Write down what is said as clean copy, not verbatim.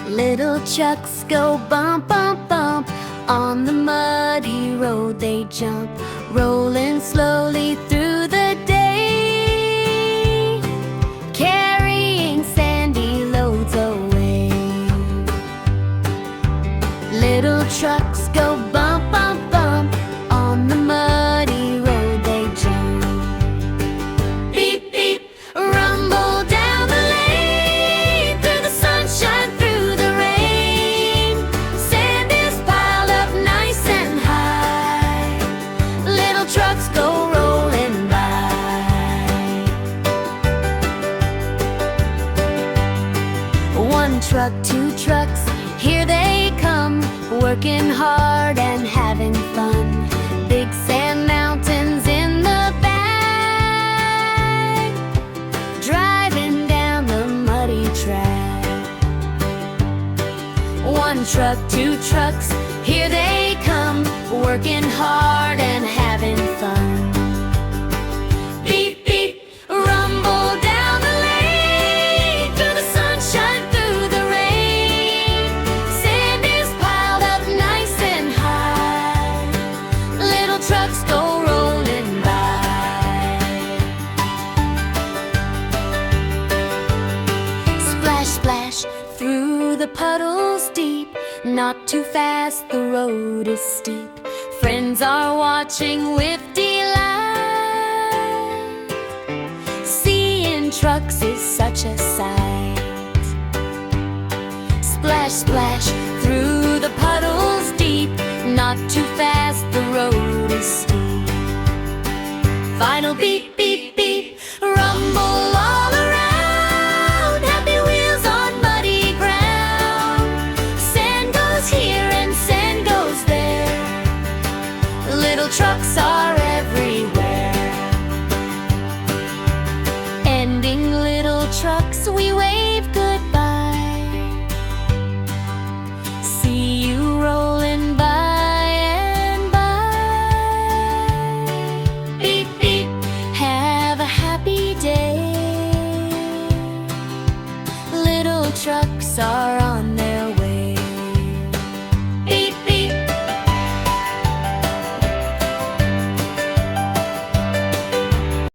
Little trucks go bump, bump, bump. On the muddy road they jump, rolling slowly through the day, carrying sandy loads away. Little trucks go bump, bump, bump. On the muddy road they jump. Beep, beep, rumble down the lane, through the sunshine, through the rain. Sand is piled up nice and high. Little trucks go rolling by. One truck, two trucks, here they come, working hard and having fun. Big sand mountains in the back, driving down the muddy track. One truck, two trucks, here they come, working hard and having fun. Beep, beep, rumble down the lane, through the sunshine, through the rain. Sand is piled up nice and high. Little trucks go rolling by. Splash, splash, through the puddles deep. Not too fast, the road is steep. Friends are watching with delight. Seeing trucks is such a sight. Splash, splash, through the puddles deep. Not too fast, the road is steep. Final beep, beep, beep, rumble all around. Happy wheels on muddy ground. Sand goes here and sand goes there. Little trucks are everywhere. Ending little trucks, we wave goodbye. See you rolling by and by. Beep, beep, have a happy day. Little trucks are on their